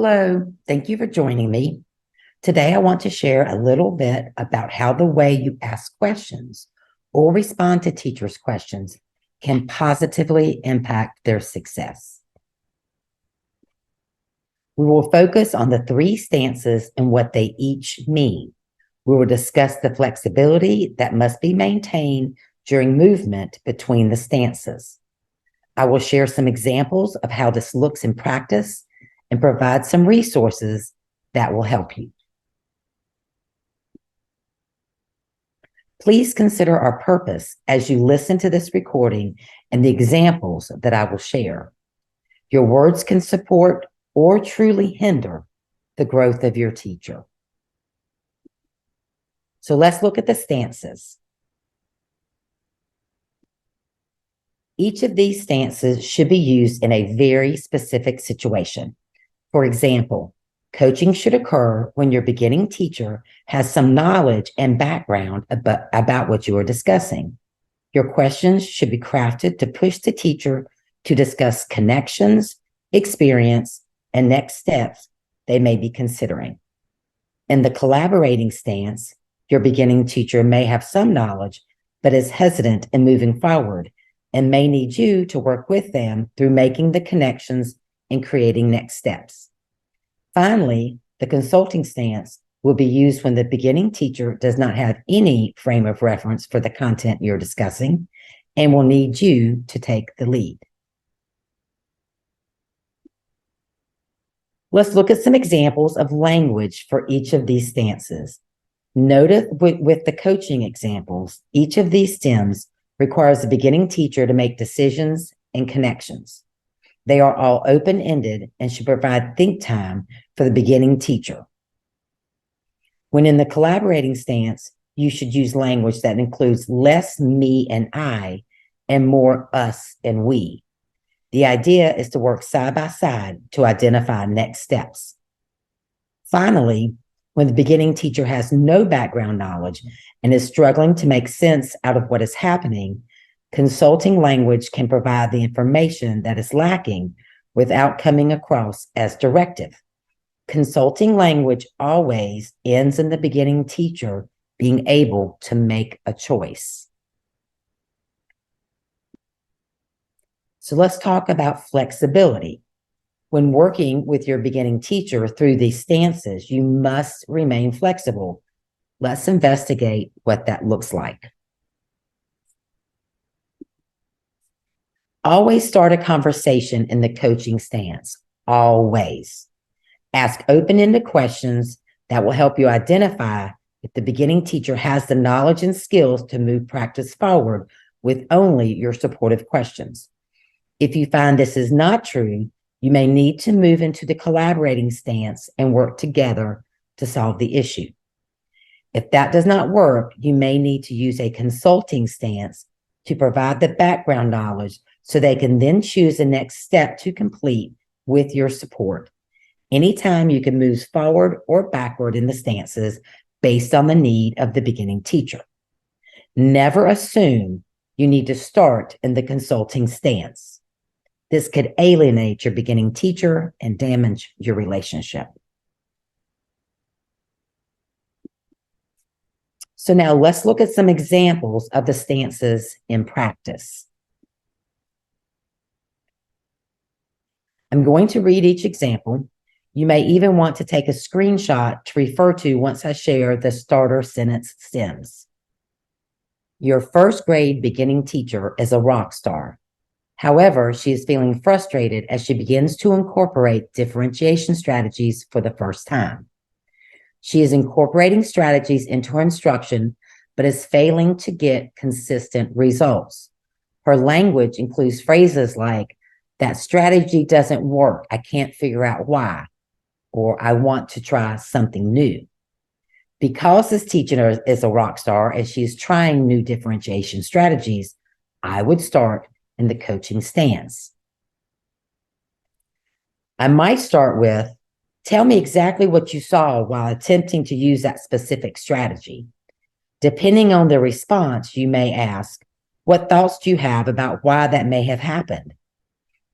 Hello, thank you for joining me. Today, I want to share a little bit about how the way you ask questions or respond to teachers' questions can positively impact their success. We will focus on the three stances and what they each mean. We will discuss the flexibility that must be maintained during movement between the stances. I will share some examples of how this looks in practice and provide some resources that will help you. Please consider our purpose as you listen to this recording and the examples that I will share. Your words can support or truly hinder the growth of your teacher. So let's look at the stances. Each of these stances should be used in a very specific situation. For example, coaching should occur when your beginning teacher has some knowledge and background about what you are discussing. Your questions should be crafted to push the teacher to discuss connections, experience, and next steps they may be considering. In the collaborating stance, your beginning teacher may have some knowledge, but is hesitant in moving forward and may need you to work with them through making the connections and creating next steps. Finally, the consulting stance will be used when the beginning teacher does not have any frame of reference for the content you're discussing and will need you to take the lead. Let's look at some examples of language for each of these stances. Notice with the coaching examples, each of these stems requires the beginning teacher to make decisions and connections. They are all open-ended and should provide think time for the beginning teacher. When in the collaborating stance, you should use language that includes less me and I and more us and we. The idea is to work side by side to identify next steps. Finally, when the beginning teacher has no background knowledge and is struggling to make sense out of what is happening, consulting language can provide the information that is lacking without coming across as directive. Consulting language always ends in the beginning teacher being able to make a choice. So let's talk about flexibility. When working with your beginning teacher through these stances, you must remain flexible. Let's investigate what that looks like. Always start a conversation in the coaching stance. Always. Ask open-ended questions that will help you identify if the beginning teacher has the knowledge and skills to move practice forward with only your supportive questions. If you find this is not true, you may need to move into the collaborating stance and work together to solve the issue. If that does not work, you may need to use a consulting stance to provide the background knowledge so they can then choose the next step to complete with your support. Anytime you can move forward or backward in the stances based on the need of the beginning teacher. Never assume you need to start in the consulting stance. This could alienate your beginning teacher and damage your relationship. So now let's look at some examples of the stances in practice. I'm going to read each example. You may even want to take a screenshot to refer to once I share the starter sentence stems. Your first grade beginning teacher is a rock star. However, she is feeling frustrated as she begins to incorporate differentiation strategies for the first time. She is incorporating strategies into her instruction, but is failing to get consistent results. Her language includes phrases like, "That strategy doesn't work. I can't figure out why," or "I want to try something new." Because this teacher is a rock star and she is trying new differentiation strategies, I would start in the coaching stance. I might start with, "Tell me exactly what you saw while attempting to use that specific strategy." Depending on the response, you may ask, "What thoughts do you have about why that may have happened?"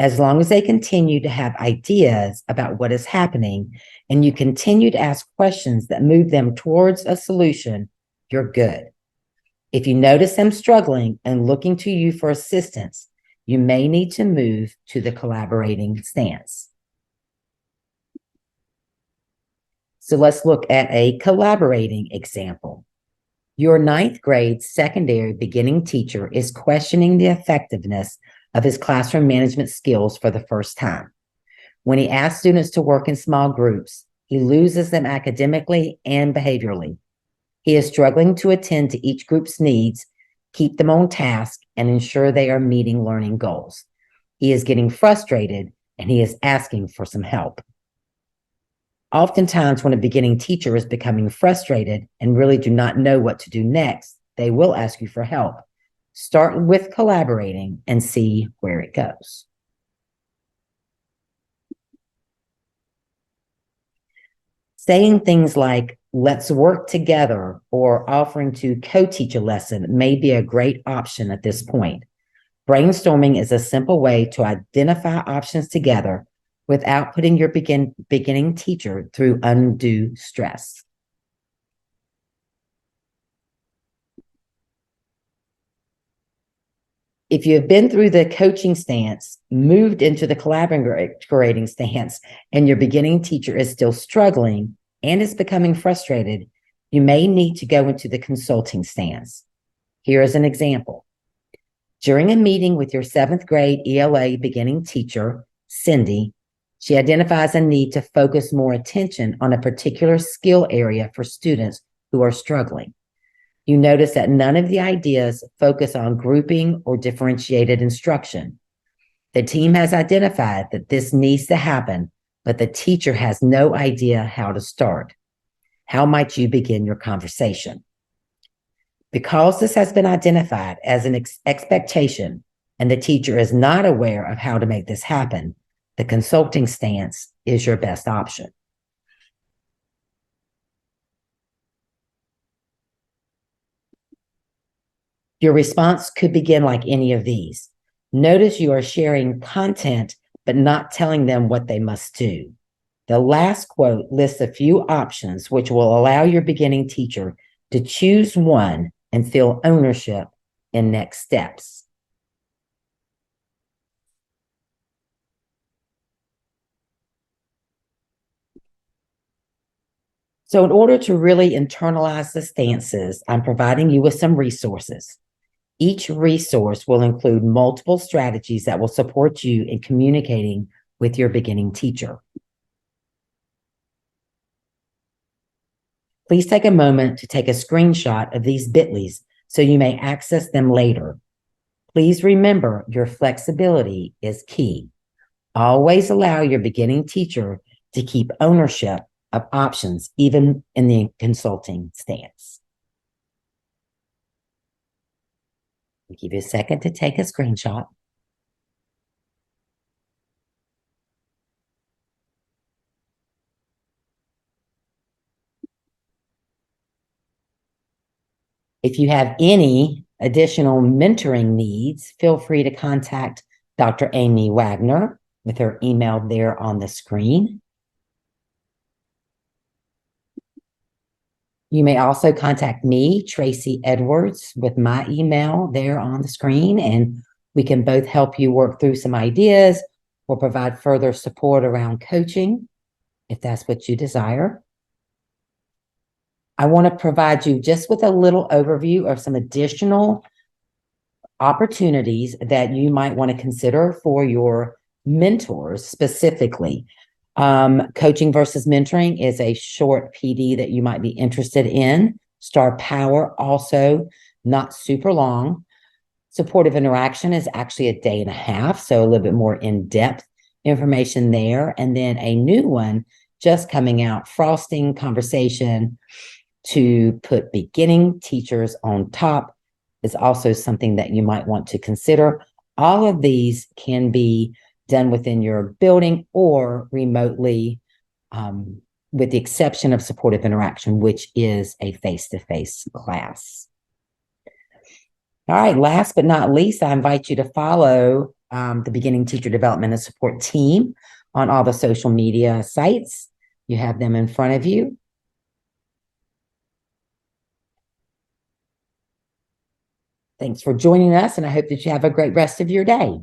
As long as they continue to have ideas about what is happening and you continue to ask questions that move them towards a solution, you're good. If you notice them struggling and looking to you for assistance, you may need to move to the collaborating stance. So let's look at a collaborating example. Your ninth grade secondary beginning teacher is questioning the effectiveness of his classroom management skills for the first time. When he asks students to work in small groups, he loses them academically and behaviorally. He is struggling to attend to each group's needs, keep them on task, and ensure they are meeting learning goals. He is getting frustrated and he is asking for some help. Oftentimes, when a beginning teacher is becoming frustrated and really do not know what to do next, they will ask you for help. Start with collaborating and see where it goes. Saying things like, let's work together, or offering to co-teach a lesson may be a great option at this point. Brainstorming is a simple way to identify options together without putting your beginning teacher through undue stress. If you have been through the coaching stance, moved into the collaborating stance, and your beginning teacher is still struggling and is becoming frustrated, you may need to go into the consulting stance. Here is an example. During a meeting with your 7th grade ELA beginning teacher, Cindy, she identifies a need to focus more attention on a particular skill area for students who are struggling. You notice that none of the ideas focus on grouping or differentiated instruction. The team has identified that this needs to happen, but the teacher has no idea how to start. How might you begin your conversation? Because this has been identified as an expectation and the teacher is not aware of how to make this happen, the consulting stance is your best option. Your response could begin like any of these. Notice you are sharing content, but not telling them what they must do. The last quote lists a few options which will allow your beginning teacher to choose one and feel ownership in next steps. So in order to really internalize the stances, I'm providing you with some resources. Each resource will include multiple strategies that will support you in communicating with your beginning teacher. Please take a moment to take a screenshot of these bit.lys so you may access them later. Please remember your flexibility is key. Always allow your beginning teacher to keep ownership of options, even in the consulting stance. I'll give you a second to take a screenshot. If you have any additional mentoring needs, feel free to contact Dr. Amy Wagner with her email there on the screen. You may also contact me, Tracy Edwards, with my email there on the screen, and we can both help you work through some ideas or provide further support around coaching, if that's what you desire. I want to provide you just with a little overview of some additional opportunities that you might want to consider for your mentors specifically. Coaching versus mentoring is a short PD that you might be interested in. Star Power, also not super long. Supportive interaction is actually a day and a half, so a little bit more in-depth information there. And then a new one just coming out, Frosting Conversation to put beginning teachers on top, is also something that you might want to consider. All of these can be done within your building or remotely, with the exception of supportive interaction, which is a face-to-face class. All right, last but not least, I invite you to follow the Beginning Teacher Development and Support team on all the social media sites. You have them in front of you. Thanks for joining us, and I hope that you have a great rest of your day.